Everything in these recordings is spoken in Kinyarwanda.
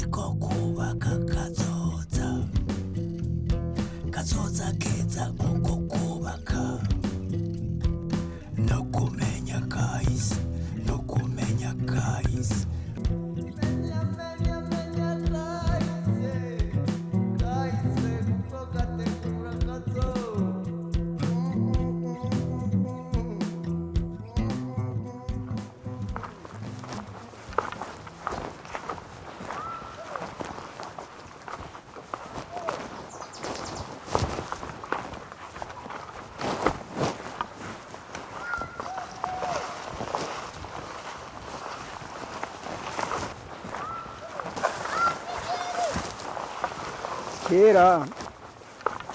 niko kubaka kazoza keza kuko kubaka no kumenya kahise no kumenya kahise.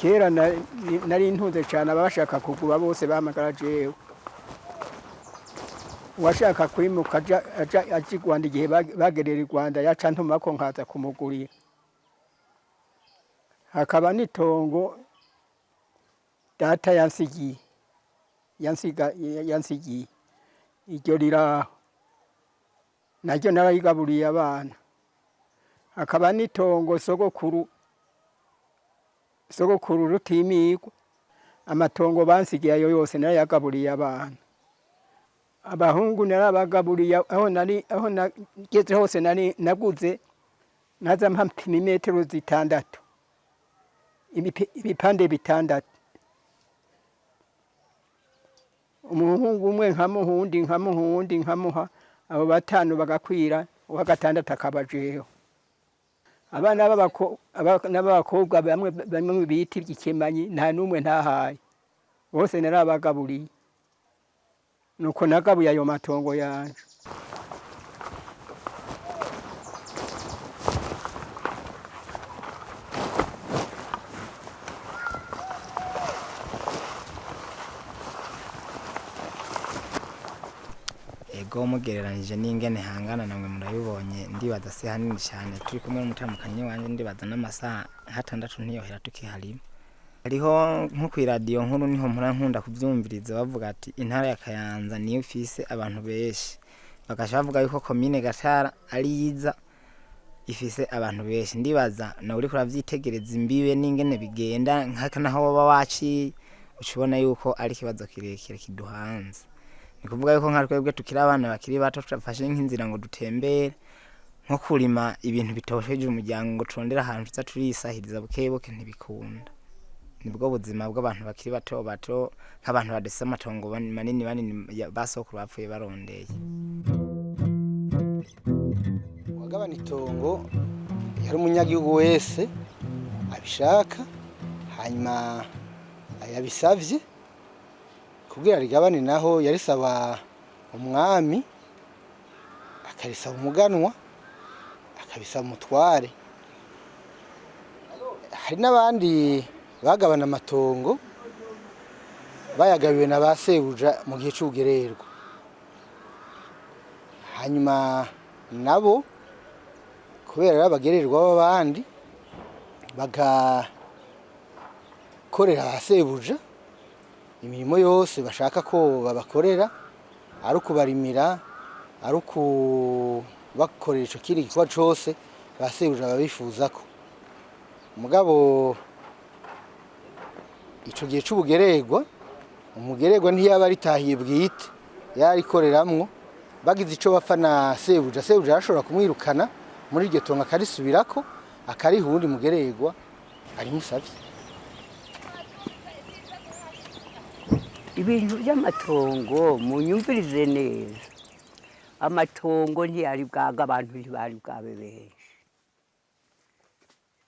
Kera nari ntunze cyane abashaka kugura bose bahamagara jewe. Uwashaka kwimuka aja i Rwanda igihe bagerera i Rwanda yaca ntuma ko nkaza kumugurira. Hakaba n'itongo data yansigiye iryo riraho naryo narayigaburiye abana. Hakaba n'itongo sogokuru rutimigwa, amatongo bansigiye ayo yose narayagaburiye abana. Abahungu narabagaburiye aho nageze hose naguze naza mpima imetero 6, ibipande 6. Umuhungu umwe nkamuha abo 5 bagakwira, uwa 6 akabajeho. Abana b'abakobwa bamwe biti by'ikemanyi nta numwe ntahaye, bose narabagaburiye. Nuko nagabuye ayo matongo yanje. Ego mugereranije n'ingene hangana namwe murabibonye, ndibaza si hanini cyane. Turi kumwe n'umutamukanyi wanje, ndibaza n'amasaha 6 ntiyohera tukiharima. Hariho nko ku radio nkuru niho nkunda kubyumviriza bavuga ati intara ya Kayanza niyo ifise abantu benshi. Bagasha bavuga yuko commune Gatara ari yiza ifise abantu benshi. Ndibaza na uri kuravyitegereza imbibe n'ingene bigenda nkaka naho baba waci ucibona yuko ari kibazo kirekire kiduhanze. Nikuvuga yuko nka twebwe tukira abana bakiri bato tutafashe nk'inzira ngo dutembere nko kurima ibintu bitosheje umuryango ngo turondera ahantu tuza turisahiriza bukebuke ntibikunda. Nibwo buzima bw'abantu bakiri bato nk'abantu badese amatongo manini basokuru bapfuye barondeye. Wagabana itongo yari umunyagihugu wese abishaka, hanyuma ayabisavye kugira rigabane naho yarisaba umwami, akarisaba umuganwa, akabisaba umutware. Hari n'abandi bagabana amatongo bayagabiwe na basebuja mu gihe cy'ugererwa, hanyuma nabo kubera abagererwa b'abandi bagakorera basebuja imirimo yose bashaka ko babakorera, ari ukubarimira, ari ukubakorera ico kiri gikorwa cose basebuja babifuza ko. Mugabo ico gihe c'ubugererwa, umugererwa ntiyaba ritahiye bwite, yarikoreramwo. Bagize ico bapfa na sebuja arashobora kumwirukana muri iryo tongo akarisubirako, akariha uwundi mugererwa arimusavye. Ibintu by'amatongo munyumvirize neza. Amatongo ntiyari bwaga, abantu ntibari bwabe benshi.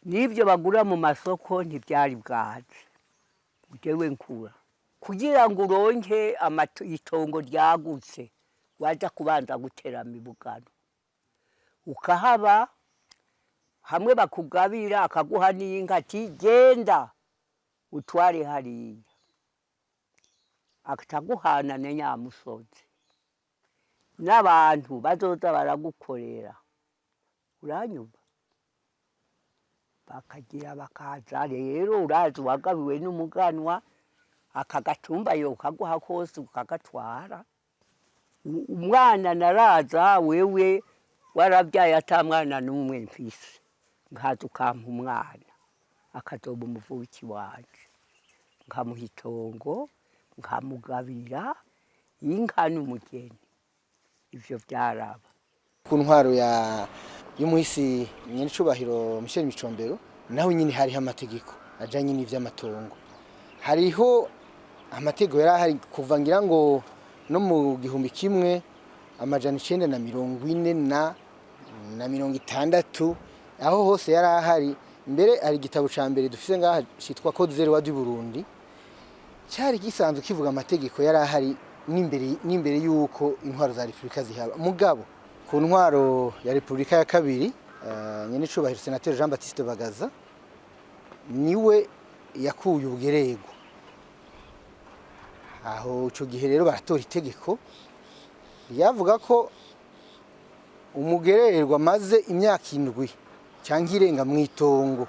Nibyo bagura mu masoko ntibyari bwaje. Ujewe nkura kugira ngo uronke itongo ryagutse, waja kubanza guterama ibugano, ukahaba hamwe bakugabira, akaguha n'inka ati genda utware hariya, akataguhana na Nyamusozi. N'abantu bazoza baragukorera, uranyumva, bakagira bakaza. Rero urazi wagabiwe n'umuganwa, akagatumba yo kaguha kose ukagatwara. Umwana naraza wewe warabyaye atamwana n'umwe mfise nkaza ukampa umwana akazoba umuvuki wanje nkamuha itongo nkamugabira inka n'umugeni ivyo byaraba ku ntwaro y'umuhisi nyenicubahiro Michel Micombero naho nyine hariho amategeko ajanye n'ivy'amatongo hariho amategeko yari ahari kuva ngira ngo no mu 1940 aho hose yari ahari mbere ari igitabo ca mbere dufise ngaha citwa Code zero du Burundi cyari gisanzwe kivuga amategeko yari ahari n'imbere yuko intwaro za Republika zihaba mugabo ku ntwaro ya Republika ya kabiri nyenicubahiro Senateur Jean Baptiste Bagaza niwe yakuye ubugerego aho ico gihe rero baratora itegeko yavuga ko umugererwa maze imyaka 7 cyangwa irenga mu itongo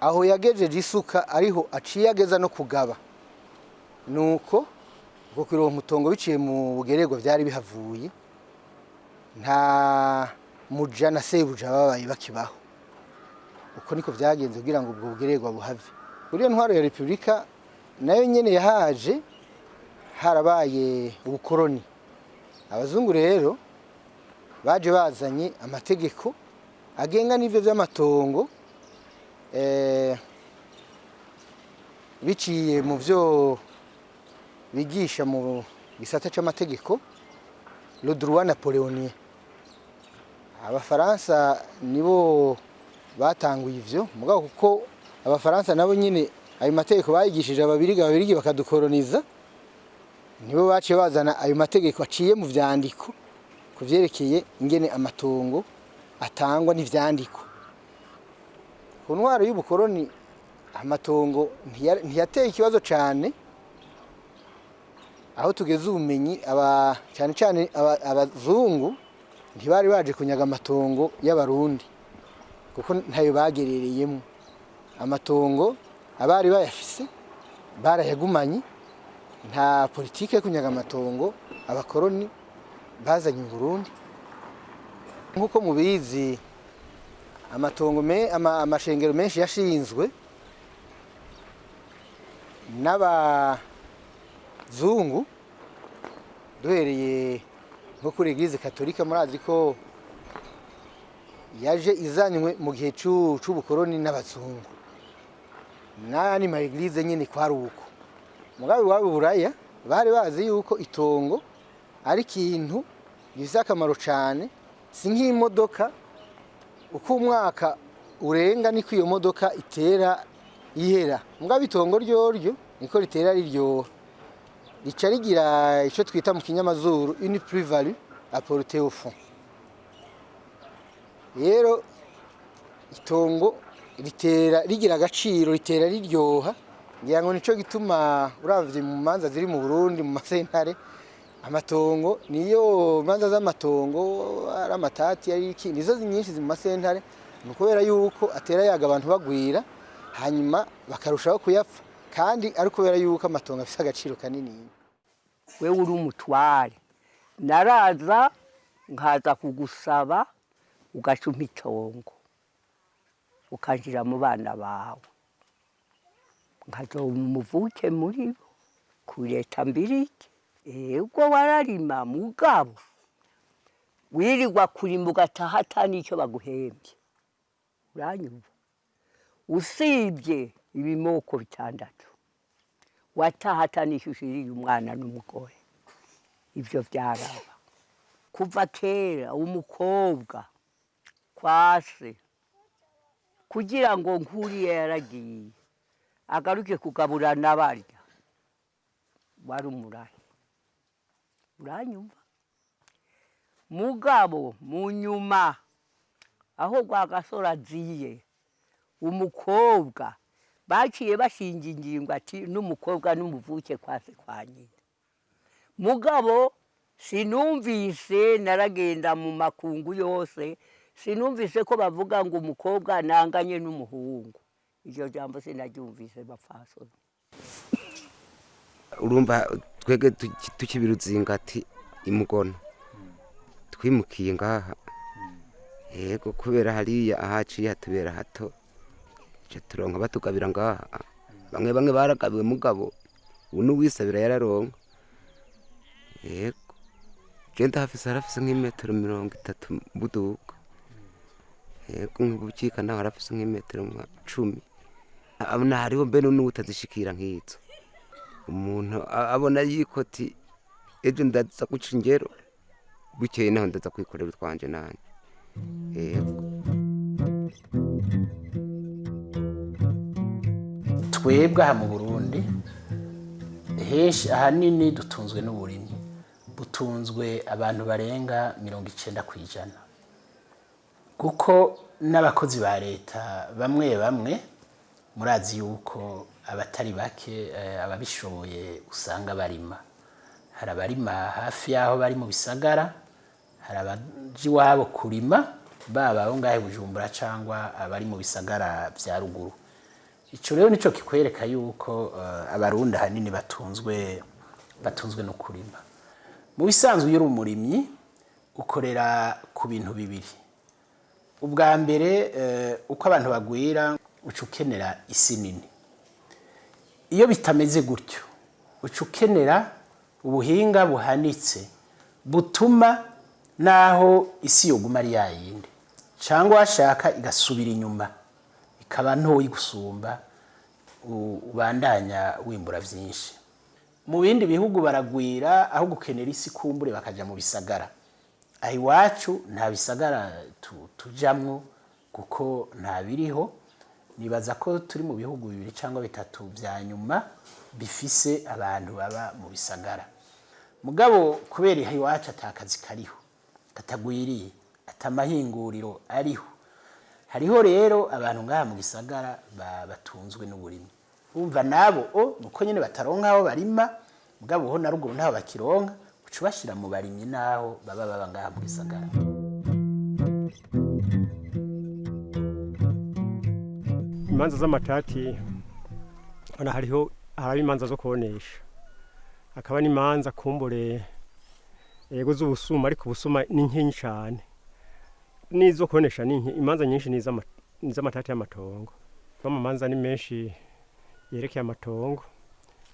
aho yagejeje isuka ariho aciye ageza no kugaba nuko uko kwironka umutongo biciye mu bugererwa byari bihavuye nta muja na sebuja babaye bakibaho uko niko byagenze kugira ngo ubwo bugererwa buhave kuri iyo ntwaro ya Republika nayo nyene yahaje harabaye ubukoroni abazungu rero baje bazanye amategeko agenga n'ivyo vy'amatongo biciye mu byo bigisha mu gisata c'amategeko le droit napoléonien abafaransa nibo batanguye ivyo mugabo kuko abafaransa nabo nyine ayo mategeko bayigishije ababirigi bakadukoloniza nibo baciye bazana ayo mategeko aciye mu vyandiko kuvyerekeye ingene amatongo atangwa n'ivyandiko ku ntwaro y'ubukoroni amatongo ntiyateye ikibazo cyane aho tugeze ubumenyi cyane abazungu ntibari baje kunyaga amatongo y'abarundi kuko ntayo bagerereyemo amatongo abari bayafise barayagumanye nta politike yo kunyaga amatongo abakoroni bazanye mu Burundi nkuko mubizi amatongo amashengero menshi yashinzwe n'abazungu duhereye nko kuri Eglise Katolika murazi ko yaje izanywe mu gihe c'ubukoroni n'abazungu nani ma Eglise nyine kwari uko mugabe wabo buraya bari bazi yuko itongo ari kintu gifite akamaro cyane si nk'imodoka uko umwaka urenga niko iyo modoka itera ihera mugabe itongo ryoryo niko ritera riryo rica rigira ico twita mu kinyamazuru une plus-value apportée au fond rero itongo ritera rigira agaciro ritera riryoha ngira ngo nico gituma uravye mu manza ziri mu Burundi mu masentare amatongo niyo manza z'amatongo ari amatati ari iki nizo nyinshi mu masentare nukubera yuko atera yaga abantu bagwira hanyuma bakarushaho kuyapfa kandi ari kubera yuko amatongo afite agaciro kanini we uri umutware naraza nkaza kugusaba ugacuma itongo ukanjira mu bana bawe nkazo umuvuke muri bo kureta mbiriki ubwo wararima mugabo wirirwa kurimba ugataha nicyo baguhembye uranyumva usibye ibimoko bitandatu wataha atanishyushiriye umwana n'umugore ivyo byaraba kuva kera umukobwa kwase kugira ngo nkuriye yaragiye agaruke kugabura nabarya wari umurahi uranyumva mugabo mu nyuma aho Rwagasore aziye umukobwa baciye bashinga ingingo ati n'umukobwa n'umuvuke kwase kwa nyina mugabo sinumvise naragenda mu makungu yose sinumvise ko bavuga ngo umukobwa nanganye n'umuhungu iryo jambo sinaryumvise bapfasoni urumva twege tukibiruzinga ati imugono twimukiye ngaha yego kubera hariya ahaciye hatubera hato cyo turonka batugabira ngaha bamwe baragabiwe mugabo uno wisabira yararonka yego genda harafise nk'imetero 30 buduka yego nk'ubukika naho harafise nk'imetero 10 abona hariho mbe n'utazishikira nk'izo umuntu abona yikoti ejo ndaza guca ingero bukeye naho ndaza kwikorera twanje nanje yego twebwe aha mu Burundi henshi ahanini dutunzwe n'uburimyi butunzwe abantu barenga 90%, kuko n'abakozi ba leta bamwe murazi yuko abatari bake ababishoboye usanga barima. Hari abarima hafi yaho bari mu bisagara, hari abaji wabo kurima baba aho ngahe Bujumbura cyangwa abari mu bisagara vya ruguru. Ico rero nico kikwereka yuko abarundi hanini batunzwe no kurima. Mu bisanzwe yuri umurimyi ukorera ku bintu bibiri. Ubwa mbere uko abantu bagwira ucukenera isi nini. Iyo bitameze gutyo ucukenera ubuhinga buhanitse butuma naho isi yoguma ari yayindi cyangwa washaka igasubira inyuma ikaba ntoyi gusumba ubandanya wimbura vyinshi. Mu bindi bihugu baragwira aho gukenera isi kumbure bakaja mu bisagara. Ahi wacu nta bisagara tujamwo kuko nta biriho. Nibaza ko turi mu bihugu 2 cyangwa 3 vya nyuma bifise abantu baba mu bisagara. Mugabo kubera ahi wacu atakazi kariho katagwiriye atamahinguriro ariho. Hariho rero abantu ngaha mu gisagara batunzwe n'uburimyi. Umva nabo nuko nyene bataronka aho barima, mugabo ho na ruguru ntaho bakironka ucu bashira mu barimyi naho baba ngaha mu gisagara. Imanza z'amatati ona hariho imanza zo kubonesha, akaba n'imanza kumbure yego z'ubusuma, ariko ubusuma ni nkenyi cyane. Nizo kubonesha ni imanza nyinshi n'iz'amatati y'amatongo. Amamanza ni menshi yerekeye amatongo,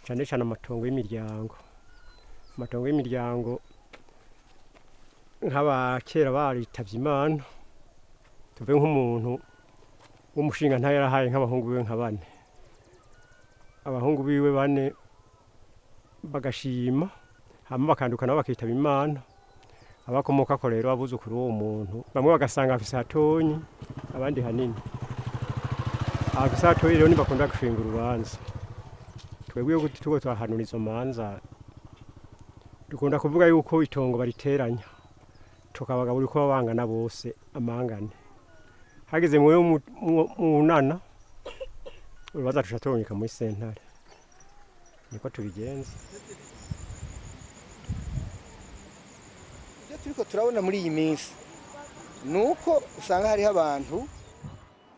cyane cyane amatongo y'imiryango. Amatongo y'imiryango nk'abakera baritavye Imana, tuve nk'umuntu w'umushinga nta yarahaye nk'abahungu biwe nka 4. Abahungu biwe 4 bagashima hama bakanduka nabo bakitaba Imana. Abakomoka ko rero abuzukuru uwo muntu bamwe bagasanga afise hatonyi abandi hanini. Afise hatonyi rero nibakunda gushinga urubanza. Twebwe yo tugo twahanura izo manza dukunda kuvuga yuko itongo bariteranya tukabagabura uko babangana bose amangane. Hageze mwe munana urubaza tushatonyeka muri sentare. Niko tubigenza. Turiko turabona muri iyi minsi nuko usanga hari abantu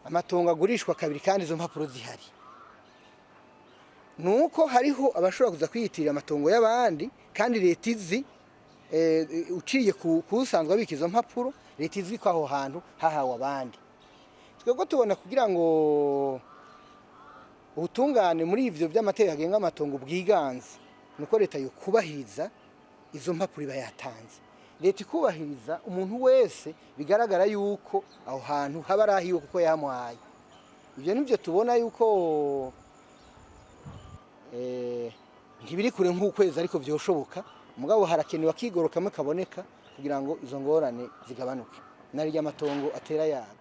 amatongo agurishwa kabiri kandi izo mpapuro zihari. Nuko hariho abashobora kuza kwiyitirira amatongo y'abandi kandi leta izi uciye kusanzwe abika izo mpapuro, leta izi ko aho hantu hahawe abandi. Twego tubona kugira ngo ubutungane muri ivyo by'amategeko agenga amatongo bwiganze nuko leta yo kubahiriza izo mpapuro bayatanze. Leta ikubahiriza umuntu wese bigaragara yuko aho hantu haba arahiwe kuko yamuhaye. Ivyo nivyo tubona yuko ntibiri kure nk'ukwezi ariko byoshoboka, mugabo harakenewe akigoroka kaboneka kugira ngo izo ngorane zigabanuke. Nari ry'amatongo atera yaga.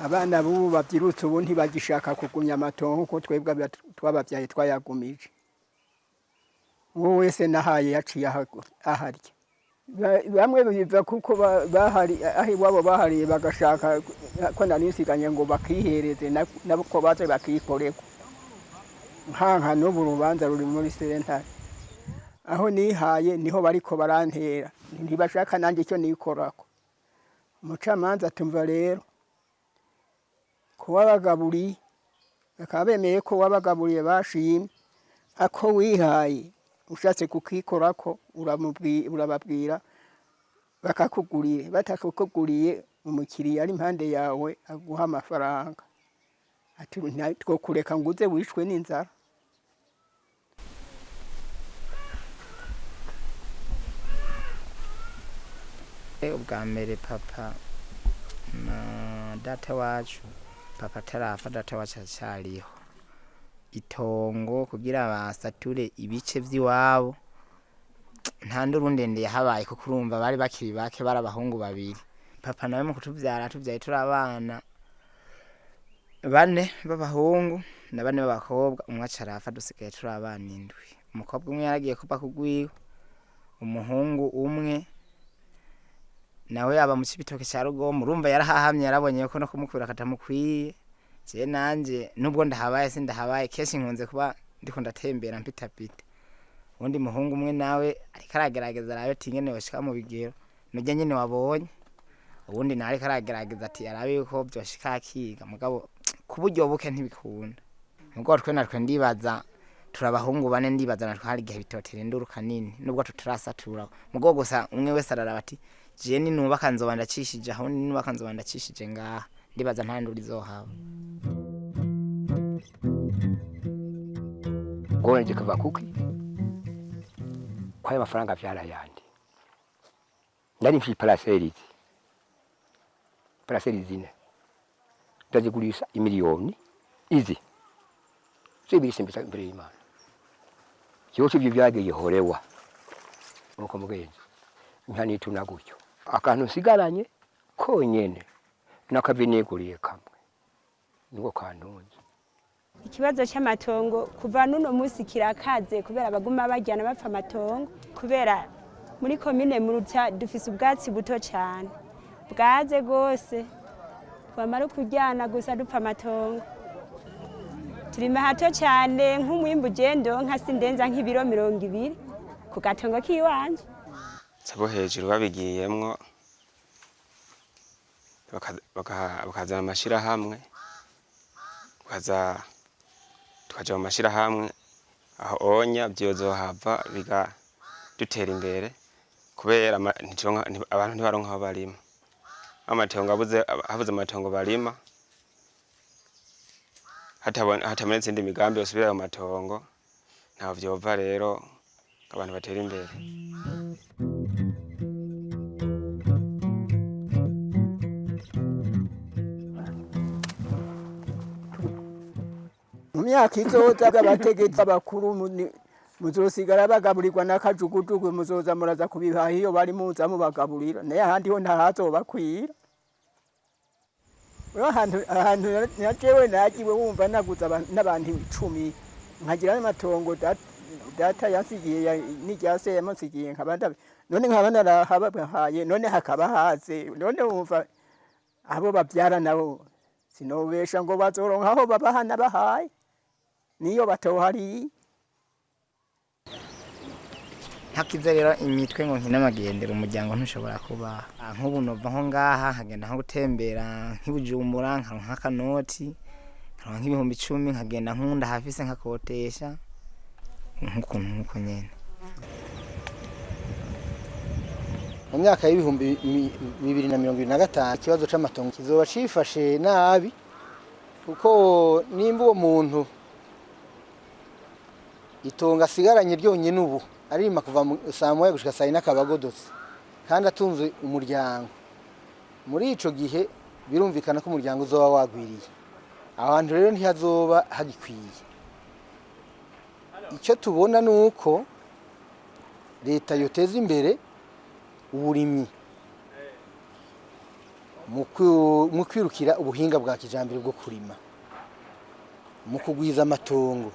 Abana bubu babyirutse ubu ntibagishaka kugumya amatongo kuko twebwe twababyaye twayagumije. Uwo wese nahaye yaciye aharya. Bamwe biva kuko bahari ahi wabo bahari bagashaka ko narinsiganye ngo bakihereze nabo baze bakikoreko. Nkanka no burubanza ruri muri sentare. Aho nihaye niho bariko barantera. Ntibashaka nanje icyo nikorako. Umucamanza tumva rero kuba bagaburiye bakaba bemeye ko wabagaburiye bashimye ako wihaye ushatse kukikorako urababwira bakakugurira, batakukuguriye umukiriya ari impande yawe aguha amafaranga ati two kureka nguze wishwe n'inzara. Ubwa mbere papa na data wacu, papa atarafa data wacu acariho, itongo kugira basature ibice vy'iwabo nta nduru ndende yahabaye kuko urumva bari bakiri bake, bari abahungu babiri. Papa nawe mu kutuvyara tuvyaye turi abana 4 b'abahungu na 4 b'abakobwa, umwe acarafa dusigaye turi abana 7. Umukobwa umwe yaragiye kuba kugwiwe, umuhungu umwe nawe aba mu Cibitoke cya Rugomo, urumva yarahahamye, yarabonye ko no kumukura katamukwiye. Je nanje nubwo ndahabaye sindahabaye, kenshi nkunze kuba ndiko ndatembera mpitapita. Undi muhungu umwe nawe ariko aragerageza arabe tingene bashika mu bigero nujya nyene wabonye, ubundi nawe ariko aragerageza ati arabe yuko byoshika akiga, mugabo kuburyo buke ntibikunda. Mugabo twe natwe ndibaza turabahungu 4, ndibaza natwe hari gihe bitotera induru kanini nubwo tutarasatura, mugabo gusa umwe wese araraba ati je ni nubaka nzoba ndacishije aho, ni nubaka nzoba ndacishije ngaha, ndibaza nta nduru izohaba. Ngoje kuva kuki kwa mafaranga vyara yandi nari mfi paraseri zine ndazigurisha imiliyoni izi sibise mbita imbere y'Imana yose ibyo byageye horewa nuko mugenzi ntani tunagutyo akantu sigaranye konyene nakavineguriye kamwe niko kantunze. Ikibazo cy'amatongo kuva nuno munsi kirakaze kubera baguma bajyana bapfa amatongo, kubera muri komine Muruta dufise ubwatsi buto cyane bwaze gose, twamara kujyana gusa dupfa amatongo. Turime hato cyane nk'umwimbu gendo nka sindenza nk'ibiro 200 ku gatongo kiwanje. Sabo hejuru babigiyemwo bakazana amashira hamwe, tukaja mu mashira hamwe aho onya byozohava biga dutera imbere, kubera abantu ntibaronka aho barima. Amatongo habuze amatongo barima, hatabonetse indi migambi yosubira ayo matongo ntaho vyova, rero abantu batera imbere. Mu myaka izoza abategetsi abakuru muzosigara bagaburirwa n'akajugujugu, muzoza muraza kubihaha iyo bari muza mubagaburira, naye ahandi ho ntahazobakwira. ahantu najewe nagiwe wumva naguza n'abantu 10 nkagira n'amatongo data yansigiye n'iryase yamusigiye nkabanda, none nkabana rahabahaye, none hakaba haze, none wumva abo babyara nabo sinobesha ngo bazoronka aho babahana bahaye niyo batohari. Hakiza rero imitwe ngo nk'inamagendera umuryango ntushobora kuba nk'ubu nova nko ngaha nkagenda nko gutembera nk'ibujumbura nkaronka akanoti, nkaronka nk'ibihumbi 10 nkagenda nkunda hafise nkakotesha nk'uko nyene. Mu myaka y'ibihumbi 2025 ikibazo c'amatongo kizoba cifashe nabi, kuko nimba uwo muntu itonga sigaranye ryonyene ubu arima kuva saa moya gushika saa 4 akabagodotse kandi atunze umuryango, muri ico gihe birumvikana ko umuryango uzoba wagwiriye, abantu rero ntihazoba hagikwiye. Icyo tubona nuko leta yoteza imbere uburimyi mu kwirukira ubuhinga bwa kijambere bwo kurima, mu kugwiza amatongo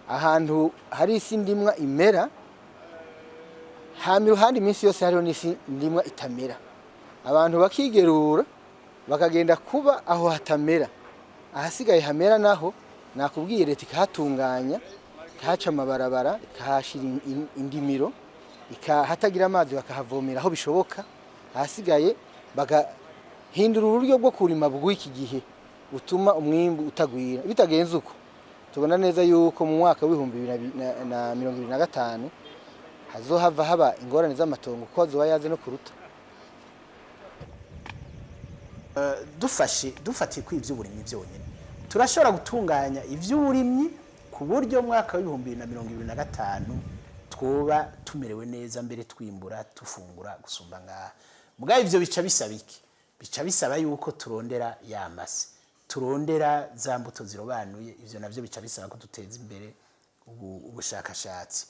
ahantu hari isi ndimwa imera, hama iruhande iminsi yose hariho n'isi ndimwa itamera, abantu bakigerura bakagenda kuba aho hatamera, ahasigaye hamera naho nakubwiye leta ikahatunganya, ikahaca amabarabara, ikahashira indimiro, hatagira amazi bakahavomera aho bishoboka, ahasigaye bagahindura uburyo bwo kurima bw'iki gihe utuma umwimbu utagwira. Bitagenze uko tubona neza yuko mu mwaka wa 2025 hazohava haba ingorane z'amatongo ko azoba yaze no kuruta. Dufatiye ku ivy'uburimyi byonyine turashobora gutunganya ivy'uburimyi ku buryo mwaka w'2025 twoba tumerewe neza mbere twimbura tufungura gusumba ngaha. Mugabe ivyo bica bisabiki, bica bisaba yuko turondera yamase, turondera za mbuto zirobanuye. Ivyo navyo bica bisaba ko duteza imbere ubushakashatsi,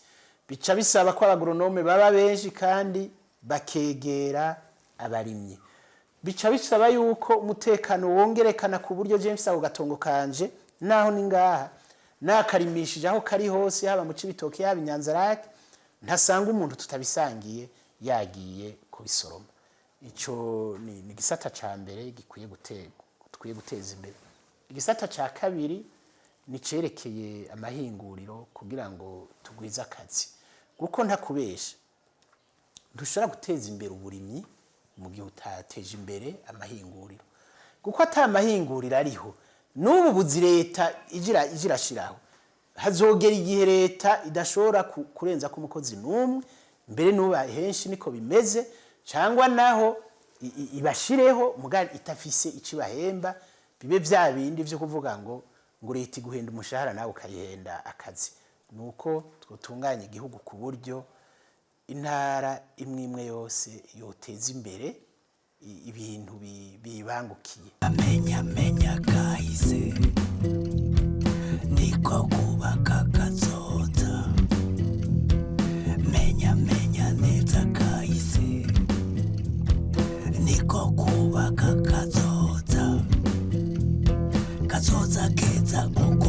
bica bisaba ko abagronome baba benshi kandi bakegera abarimyi, bica bisaba yuko umutekano wongerekana ku buryo James aho gatongo kanje naho ningaha nakarimishije aho kari hose haba mu Cibitoke yaba Inyanzarake ntasanga umuntu tutabisangiye yagiye kubisoroma. Ico ni gisata ca mbere gikwiye guteza imbere. Igisata ca kabiri ni cerekeye amahinguriro kugira ngo tugwize akazi, kuko ntakubesha dushobora guteza imbere uburimyi mu gihe utateje imbere amahinguriro, kuko atamahinguriro ariho n'ubu buzi leta ijirashiraho hazogera igihe leta idashobora kurenza ko umukozi n'umwe, mbere n'uba henshi niko bimeze, cyangwa naho ibashireho mugari itafise icibahemba, bibe vya bindi vyo kuvuga ngo leta iguhenda umushahara nawe ukayihenda akazi. Nuko twotunganya igihugu ku buryo intara imwe yose yoteza imbere ibintu bibangukiye. Menya kahise niko kubaka kazoza, menya neza kahise niko kubaka kazoza keza kuko